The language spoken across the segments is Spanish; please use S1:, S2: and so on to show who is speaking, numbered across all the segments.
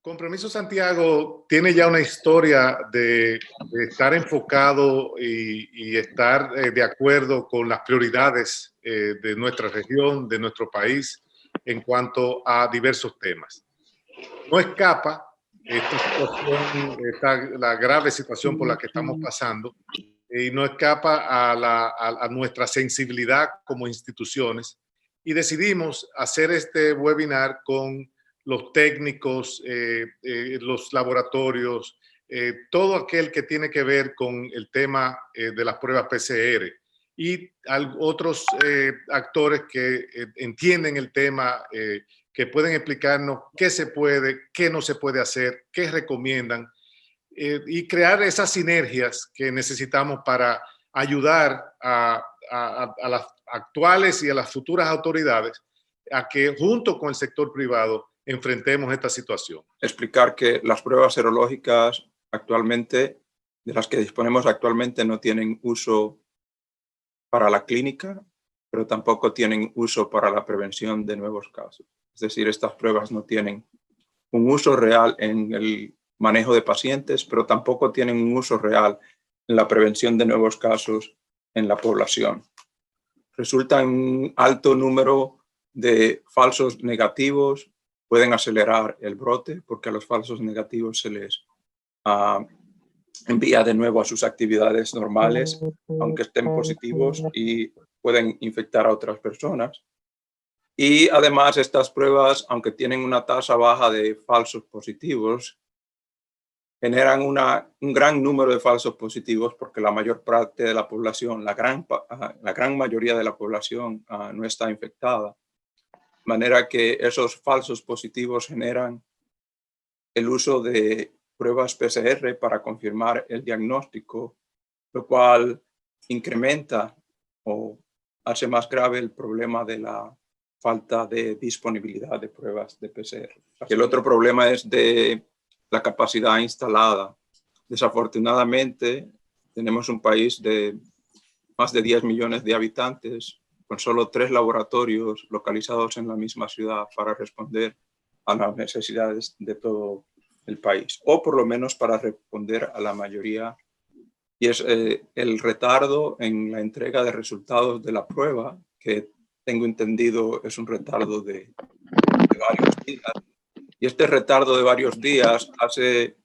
S1: Compromiso Santiago tiene ya una historia de estar enfocado y estar de acuerdo con las prioridades de nuestra región, de nuestro país, en cuanto a diversos temas. No escapa esta situación, la grave situación por la que estamos pasando, y no escapa a nuestra sensibilidad como instituciones. Y decidimos hacer este webinar con los técnicos, los laboratorios, todo aquel que tiene que ver con el tema de las pruebas PCR y otros actores que entienden el tema, que pueden explicarnos qué se puede, qué no se puede hacer, qué recomiendan, y crear esas sinergias que necesitamos para ayudar a las actuales y a las futuras autoridades a que junto con el sector privado enfrentemos esta situación.
S2: Explicar que las pruebas serológicas actualmente, de las que disponemos actualmente, no tienen uso para la clínica, pero tampoco tienen uso para la prevención de nuevos casos. Es decir, estas pruebas no tienen un uso real en el manejo de pacientes, pero tampoco tienen un uso real en la prevención de nuevos casos en la población. Resultan un alto número de falsos negativos, pueden acelerar el brote porque a los falsos negativos se les envía de nuevo a sus actividades normales, aunque estén positivos, y pueden infectar a otras personas. Y además estas pruebas, aunque tienen una tasa baja de falsos positivos, generan un gran número de falsos positivos porque la mayor parte de la población, la gran mayoría de la población no está infectada. De manera que esos falsos positivos generan el uso de pruebas PCR para confirmar el diagnóstico, lo cual incrementa o hace más grave el problema de la falta de disponibilidad de pruebas de PCR. El otro problema es de la capacidad instalada. Desafortunadamente, tenemos un país de más de 10 millones de habitantes con solo 3 laboratorios localizados en la misma ciudad para responder a las necesidades de todo el país, o por lo menos para responder a la mayoría. Y es el retardo en la entrega de resultados de la prueba, que tengo entendido es un retardo de varios días. Y este retardo de varios días hace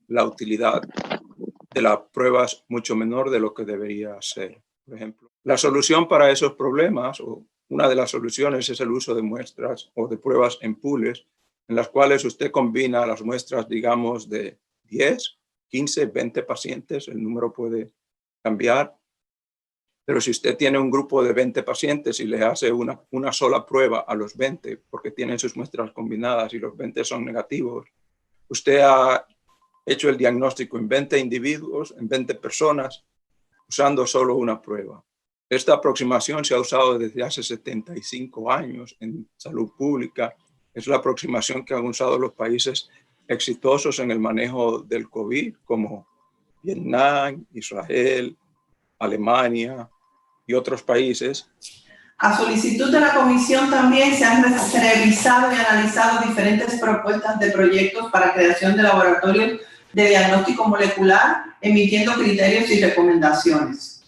S2: la utilidad de las pruebas mucho menor de lo que debería ser. Por ejemplo, la solución para esos problemas, o una de las soluciones, es el uso de muestras o de pruebas en pools, en las cuales usted combina las muestras, digamos, de 10, 15, 20 pacientes. El número puede cambiar. Pero si usted tiene un grupo de 20 pacientes y le hace una sola prueba a los 20, porque tienen sus muestras combinadas y los 20 son negativos, usted ha hecho el diagnóstico en 20 individuos, en 20 personas, usando solo una prueba. Esta aproximación se ha usado desde hace 75 años en salud pública. Es la aproximación que han usado los países exitosos en el manejo del COVID, como Vietnam, Israel, Alemania y otros países.
S3: A solicitud de la comisión también se han revisado y analizado diferentes propuestas de proyectos para creación de laboratorios de diagnóstico molecular, emitiendo criterios y recomendaciones.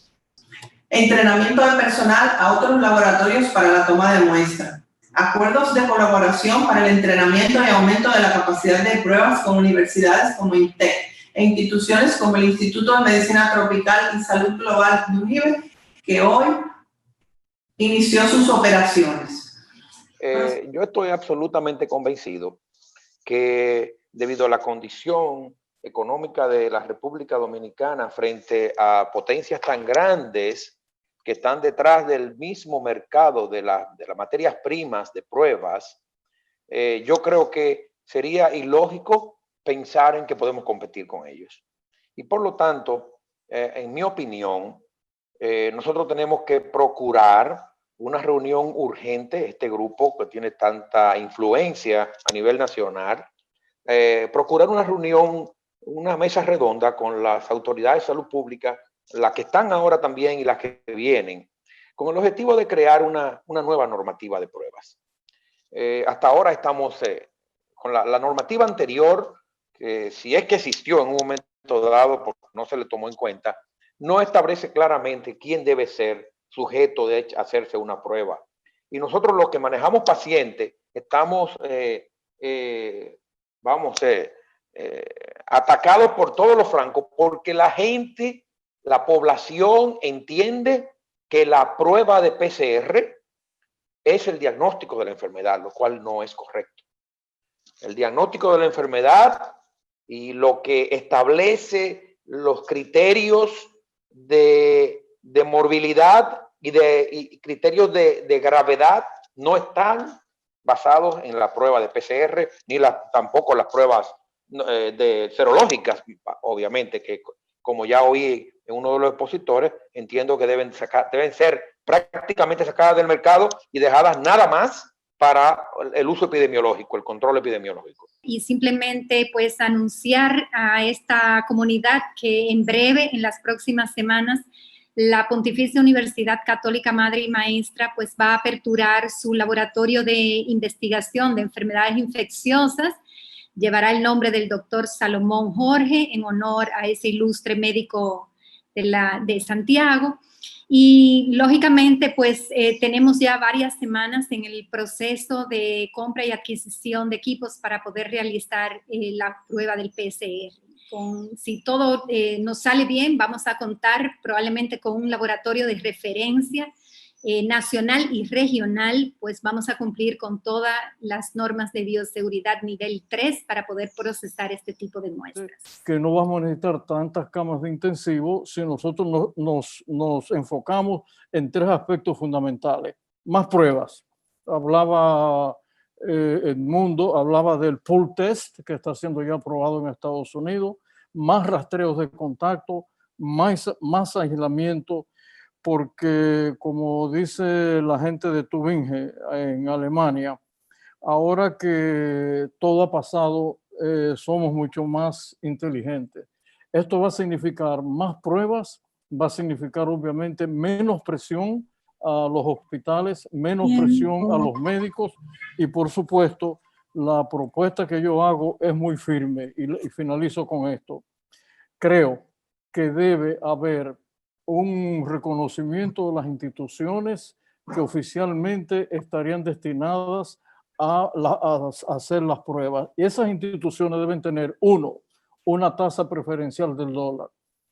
S3: Entrenamiento de personal a otros laboratorios para la toma de muestras. Acuerdos de colaboración para el entrenamiento y aumento de la capacidad de pruebas con universidades como INTEC e instituciones como el Instituto de Medicina Tropical y Salud Global de UNIBE, que hoy inició sus operaciones.
S4: Yo estoy absolutamente convencido que debido a la condición económica de la República Dominicana frente a potencias tan grandes que están detrás del mismo mercado de las materias primas de pruebas, yo creo que sería ilógico pensar en que podemos competir con ellos. Y por lo tanto, en mi opinión, nosotros tenemos que procurar una reunión urgente, este grupo que tiene tanta influencia a nivel nacional, procurar una reunión, una mesa redonda con las autoridades de salud pública, las que están ahora también y las que vienen, con el objetivo de crear una nueva normativa de pruebas. Hasta ahora estamos la normativa anterior, que si es que existió en un momento dado, porque no se le tomó en cuenta, no establece claramente quién debe ser sujeto de hacerse una prueba. Y nosotros los que manejamos pacientes estamos, atacados por todos los flancos porque la gente, la población entiende que la prueba de PCR es el diagnóstico de la enfermedad, lo cual no es correcto. El diagnóstico de la enfermedad y lo que establece los criterios de morbilidad y criterios de gravedad no están basados en la prueba de PCR ni tampoco las pruebas de serológicas, obviamente, que como ya oí en uno de los expositores, entiendo que deben ser prácticamente sacadas del mercado y dejadas nada más para el uso epidemiológico, el control epidemiológico.
S5: Y simplemente pues anunciar a esta comunidad que en breve, en las próximas semanas, la Pontificia Universidad Católica Madre y Maestra pues va a aperturar su laboratorio de investigación de enfermedades infecciosas. Llevará el nombre del doctor Salomón Jorge en honor a ese ilustre médico de Santiago. Y lógicamente pues tenemos ya varias semanas en el proceso de compra y adquisición de equipos para poder realizar la prueba del PCR. Si todo nos sale bien, vamos a contar probablemente con un laboratorio de referencia nacional y regional, pues vamos a cumplir con todas las normas de bioseguridad nivel 3 para poder procesar este tipo de muestras.
S6: Que no vamos a necesitar tantas camas de intensivo si nosotros nos enfocamos en 3 aspectos fundamentales. Más pruebas. Hablaba Edmundo, hablaba del pool test que está siendo ya aprobado en Estados Unidos, más rastreos de contacto, más aislamiento, porque como dice la gente de Tübingen en Alemania, ahora que todo ha pasado, somos mucho más inteligentes. Esto va a significar más pruebas, va a significar obviamente menos presión a los hospitales, menos presión a los médicos y por supuesto la propuesta que yo hago es muy firme y finalizo con esto. Creo que debe haber un reconocimiento de las instituciones que oficialmente estarían destinadas a hacer las pruebas. Y esas instituciones deben tener, 1, una tasa preferencial del dólar.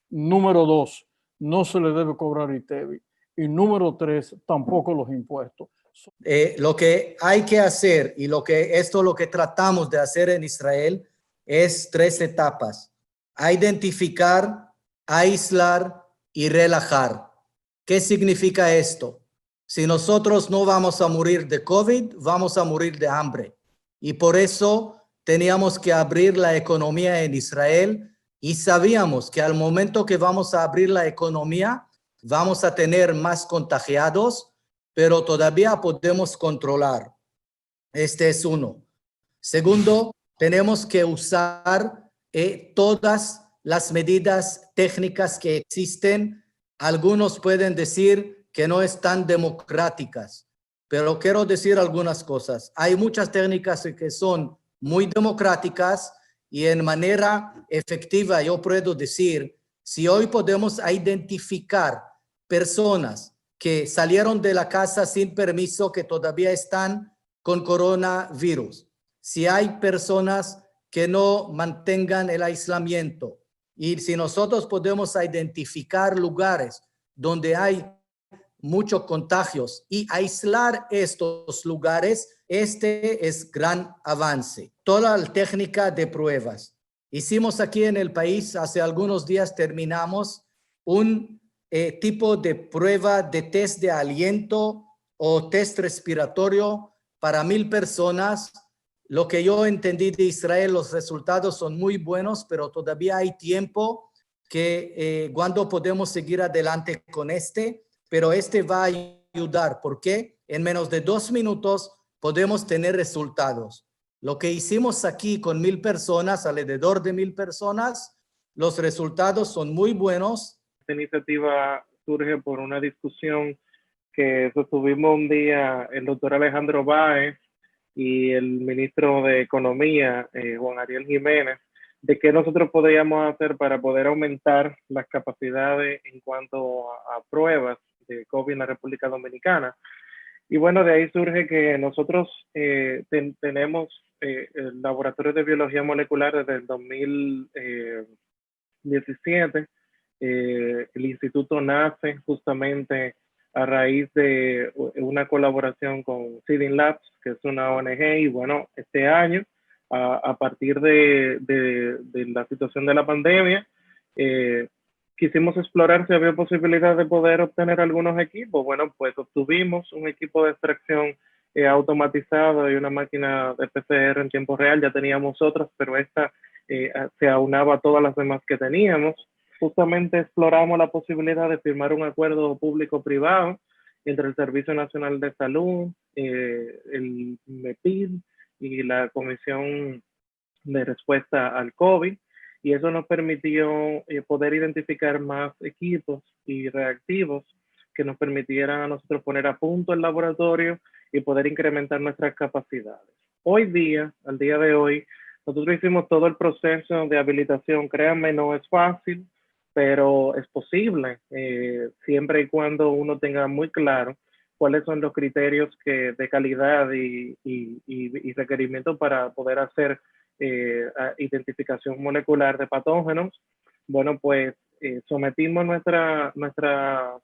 S6: Número 2, no se le debe cobrar ITEVI. Y número 3, tampoco los impuestos.
S7: Lo que hay que hacer y lo que tratamos de hacer en Israel es 3 etapas. Identificar, aislar y relajar. ¿Qué significa esto? Si nosotros no vamos a morir de COVID, vamos a morir de hambre. Y por eso teníamos que abrir la economía en Israel y sabíamos que al momento que vamos a abrir la economía, vamos a tener más contagiados, pero todavía podemos controlar. Este es 1. Segundo, tenemos que usar todas las medidas técnicas que existen. Algunos pueden decir que no están democráticas, pero quiero decir algunas cosas. Hay muchas técnicas que son muy democráticas y en manera efectiva yo puedo decir, si hoy podemos identificar personas que salieron de la casa sin permiso, que todavía están con coronavirus, si hay personas que no mantengan el aislamiento y si nosotros podemos identificar lugares donde hay muchos contagios y aislar estos lugares, este es gran avance. Toda la técnica de pruebas. Hicimos aquí en el país, hace algunos días terminamos un tipo de prueba de test de aliento o test respiratorio para 1,000 personas. Lo que yo entendí de Israel, los resultados son muy buenos, pero todavía hay tiempo que cuando podemos seguir adelante con pero este va a ayudar porque en menos de 2 minutos podemos tener resultados. Lo que hicimos aquí con 1,000 personas, alrededor de 1,000 personas, los resultados son muy buenos.
S8: Esta iniciativa surge por una discusión que sostuvimos un día el doctor Alejandro Báez y el ministro de Economía, Juan Ariel Jiménez, de qué nosotros podríamos hacer para poder aumentar las capacidades en cuanto a pruebas de COVID en la República Dominicana. Y bueno, de ahí surge que nosotros tenemos el laboratorio de biología molecular desde el 2017. El instituto nace justamente a raíz de una colaboración con Seeding Labs, que es una ONG, y bueno, este año, a partir de la situación de la pandemia, quisimos explorar si había posibilidad de poder obtener algunos equipos. Bueno, pues obtuvimos un equipo de extracción automatizado y una máquina de PCR en tiempo real. Ya teníamos otras, pero esta se aunaba a todas las demás que teníamos. Justamente exploramos la posibilidad de firmar un acuerdo público-privado entre el Servicio Nacional de Salud, el MEPID y la Comisión de Respuesta al COVID, y eso nos permitió poder identificar más equipos y reactivos que nos permitieran a nosotros poner a punto el laboratorio y poder incrementar nuestras capacidades. Hoy día, al día de hoy, nosotros hicimos todo el proceso de habilitación. Créanme, no es fácil, pero es posible, siempre y cuando uno tenga muy claro cuáles son los criterios de calidad y requerimientos para poder hacer identificación molecular de patógenos. Bueno, pues sometimos nuestra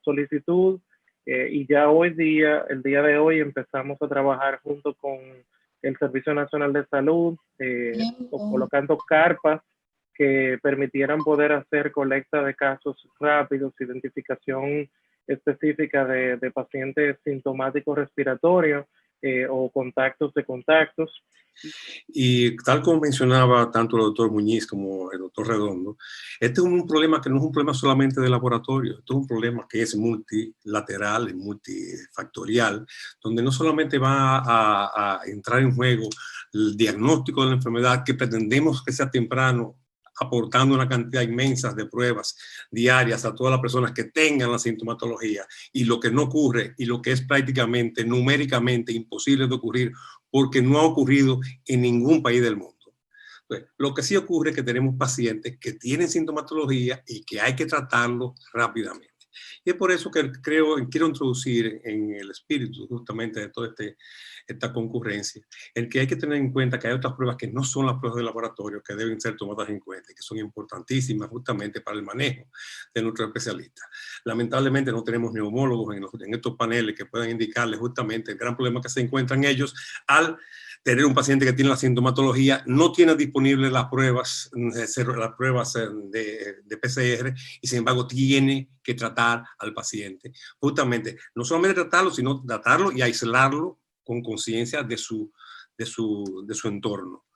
S8: solicitud y ya hoy día, el día de hoy, empezamos a trabajar junto con el Servicio Nacional de Salud, colocando carpas que permitieran poder hacer colecta de casos rápidos, identificación específica de pacientes sintomáticos respiratorios o contactos de contactos.
S9: Y tal como mencionaba tanto el doctor Muñiz como el doctor Redondo, este es un problema que no es un problema solamente de laboratorio, esto es un problema que es multilateral, es multifactorial, donde no solamente va a entrar en juego el diagnóstico de la enfermedad, que pretendemos que sea temprano, aportando una cantidad inmensa de pruebas diarias a todas las personas que tengan la sintomatología, y lo que no ocurre y lo que es prácticamente numéricamente imposible de ocurrir porque no ha ocurrido en ningún país del mundo. Entonces, lo que sí ocurre es que tenemos pacientes que tienen sintomatología y que hay que tratarlo rápidamente. Y es por eso que quiero introducir en el espíritu justamente de toda esta concurrencia, el que hay que tener en cuenta que hay otras pruebas que no son las pruebas de laboratorio que deben ser tomadas en cuenta y que son importantísimas justamente para el manejo de nuestros especialistas. Lamentablemente no tenemos neumólogos en estos paneles que puedan indicarles justamente el gran problema que se encuentran ellos al tener un paciente que tiene la sintomatología, no tiene disponibles las pruebas de PCR y sin embargo tiene que tratar al paciente. Justamente, no solamente tratarlo, sino tratarlo y aislarlo con conciencia de su entorno.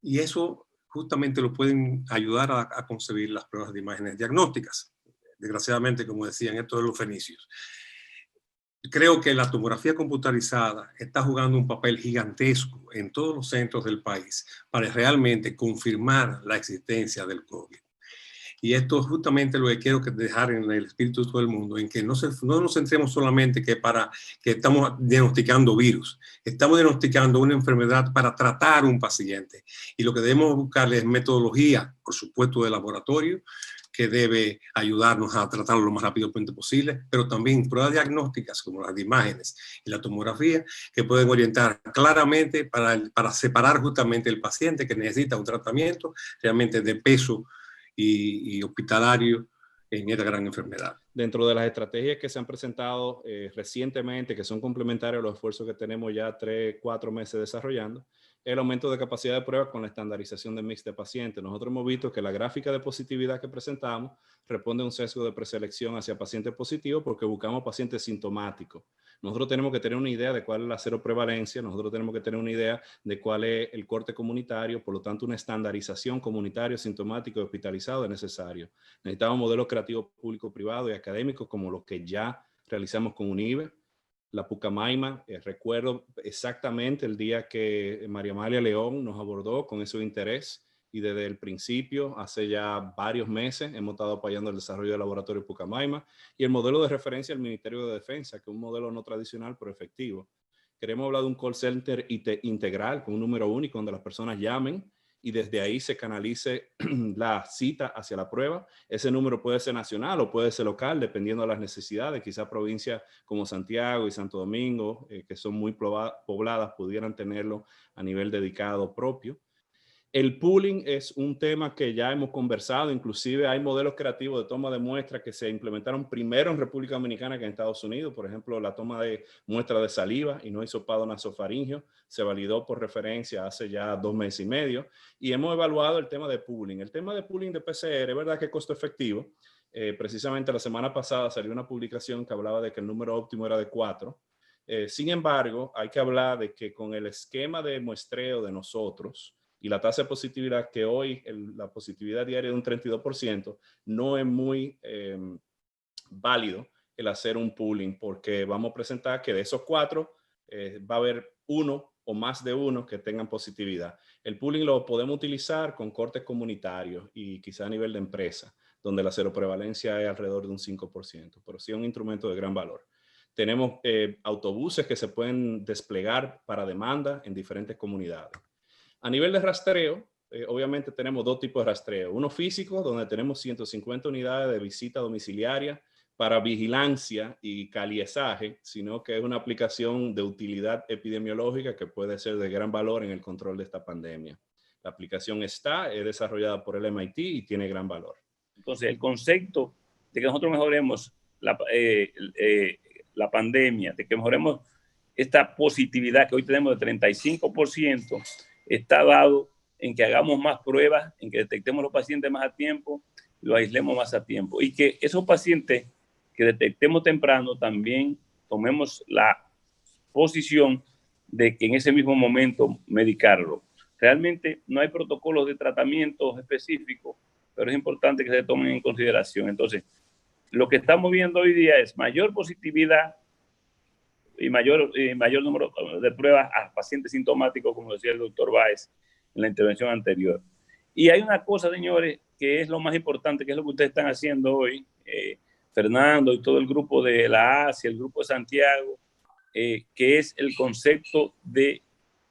S9: Y eso justamente lo pueden ayudar a concebir las pruebas de imágenes diagnósticas. Desgraciadamente, como decían, esto de los fenicios. Creo que la tomografía computarizada está jugando un papel gigantesco en todos los centros del país para realmente confirmar la existencia del COVID. Y esto es justamente lo que quiero dejar en el espíritu de todo el mundo, en que no nos centremos solamente que estamos diagnosticando virus, estamos diagnosticando una enfermedad para tratar a un paciente. Y lo que debemos buscar es metodología, por supuesto, de laboratorio, que debe ayudarnos a tratarlo lo más rápidamente posible, pero también pruebas diagnósticas como las de imágenes y la tomografía que pueden orientar claramente para separar justamente el paciente que necesita un tratamiento realmente de peso y hospitalario en esta gran enfermedad.
S10: Dentro de las estrategias que se han presentado recientemente, que son complementarios a los esfuerzos que tenemos ya 3-4 meses desarrollando, el aumento de capacidad de pruebas con la estandarización de mix de pacientes. Nosotros hemos visto que la gráfica de positividad que presentamos responde a un sesgo de preselección hacia pacientes positivos porque buscamos pacientes sintomáticos. Nosotros tenemos que tener una idea de cuál es la seroprevalencia, nosotros tenemos que tener una idea de cuál es el corte comunitario, por lo tanto una estandarización comunitario, sintomático y hospitalizado es necesario. Necesitamos modelos creativos público-privado y académicos como los que ya realizamos con UNIBE. La Pucamaima, recuerdo exactamente el día que María Amalia León nos abordó con ese interés y desde el principio, hace ya varios meses, hemos estado apoyando el desarrollo del laboratorio Pucamaima y el modelo de referencia del Ministerio de Defensa, que es un modelo no tradicional pero efectivo. Queremos hablar de un call center integral con un número único donde las personas llamen y desde ahí se canalice la cita hacia la prueba. Ese número puede ser nacional o puede ser local, dependiendo de las necesidades. Quizá provincias como Santiago y Santo Domingo, que son muy pobladas, pudieran tenerlo a nivel dedicado propio. El pooling es un tema que ya hemos conversado, inclusive hay modelos creativos de toma de muestras que se implementaron primero en República Dominicana que en Estados Unidos. Por ejemplo, la toma de muestra de saliva y no hisopado nasofaringeo se validó por referencia hace ya 2 meses y medio y hemos evaluado el tema de pooling. El tema de pooling de PCR, es verdad que es costo efectivo. Precisamente la semana pasada salió una publicación que hablaba de que el número óptimo era de 4. Sin embargo, hay que hablar de que con el esquema de muestreo de nosotros, y la tasa de positividad que hoy, la positividad diaria de un 32%, no es muy válido el hacer un pooling, porque vamos a presentar que de esos 4 va a haber 1 o más de 1 que tengan positividad. El pooling lo podemos utilizar con cortes comunitarios y quizá a nivel de empresa, donde la seroprevalencia es alrededor de un 5%, pero sí es un instrumento de gran valor. Tenemos autobuses que se pueden desplegar para demanda en diferentes comunidades. A nivel de rastreo, obviamente tenemos 2 tipos de rastreo. Uno físico, donde tenemos 150 unidades de visita domiciliaria para vigilancia y caliezaje, sino que es una aplicación de utilidad epidemiológica que puede ser de gran valor en el control de esta pandemia. La aplicación es desarrollada por el MIT y tiene gran valor.
S11: Entonces, el concepto de que nosotros mejoremos la pandemia, de que mejoremos esta positividad que hoy tenemos de 35%, está dado en que hagamos más pruebas, en que detectemos los pacientes más a tiempo, lo aislemos más a tiempo y que esos pacientes que detectemos temprano también tomemos la posición de que en ese mismo momento medicarlo. Realmente no hay protocolos de tratamiento específicos, pero es importante que se tomen en consideración. Entonces, lo que estamos viendo hoy día es mayor positividad y mayor número de pruebas a pacientes sintomáticos, como decía el doctor Báez en la intervención anterior. Y hay una cosa, señores, que es lo más importante, que es lo que ustedes están haciendo hoy, Fernando y todo el grupo de la Asia, el grupo de Santiago, que es el concepto de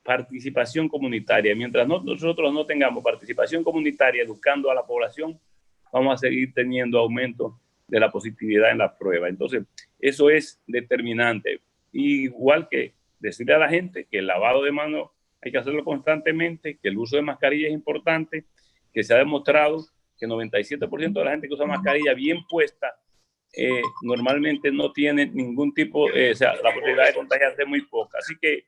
S11: participación comunitaria. Mientras nosotros no tengamos participación comunitaria educando a la población, vamos a seguir teniendo aumento de la positividad en la prueba. Entonces, eso es determinante. Igual que decirle a la gente que el lavado de manos hay que hacerlo constantemente, que el uso de mascarilla es importante, que se ha demostrado que el 97% de la gente que usa mascarilla bien puesta normalmente no tiene ningún tipo, o sea, la posibilidad de contagiarse es muy poca. Así que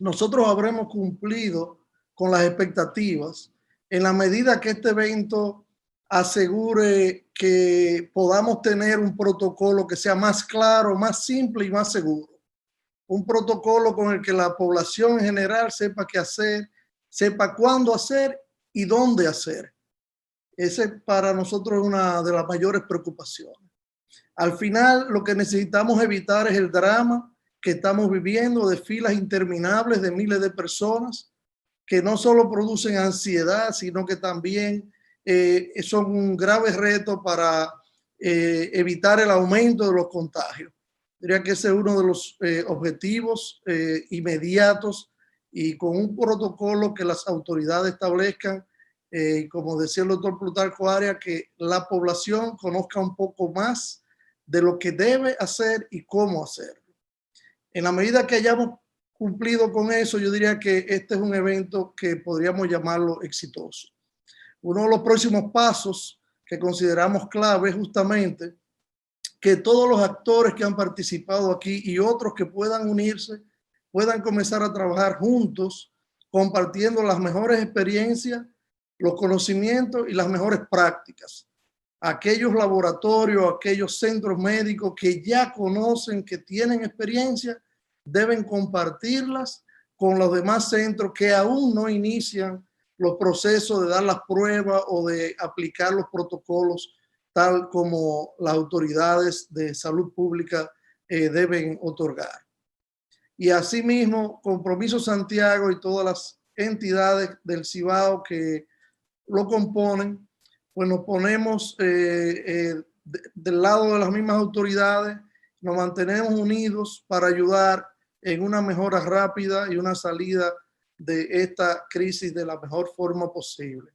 S12: nosotros habremos cumplido con las expectativas en la medida que este evento asegure que podamos tener un protocolo que sea más claro, más simple y más seguro. Un protocolo con el que la población en general sepa qué hacer, sepa cuándo hacer y dónde hacer. Ese para nosotros es una de las mayores preocupaciones. Al final, lo que necesitamos evitar es el drama que estamos viviendo de filas interminables de miles de personas que no solo producen ansiedad, sino que también son un grave reto para evitar el aumento de los contagios. Diría que ese es uno de los objetivos inmediatos y con un protocolo que las autoridades establezcan, como decía el doctor Plutarco Arias, que la población conozca un poco más de lo que debe hacer y cómo hacerlo. En la medida que hayamos cumplido con eso, yo diría que este es un evento que podríamos llamarlo exitoso. Uno de los próximos pasos que consideramos clave es justamente que todos los actores que han participado aquí y otros que puedan unirse, puedan comenzar a trabajar juntos, compartiendo las mejores experiencias, los conocimientos y las mejores prácticas. Aquellos laboratorios, aquellos centros médicos que ya conocen, que tienen experiencia, deben compartirlas con los demás centros que aún no inician los procesos de dar las pruebas o de aplicar los protocolos tal como las autoridades de salud pública deben otorgar. Y asimismo, Compromiso Santiago y todas las entidades del Cibao que lo componen, pues nos ponemos del lado de las mismas autoridades, nos mantenemos unidos para ayudar en una mejora rápida y una salida de esta crisis de la mejor forma posible.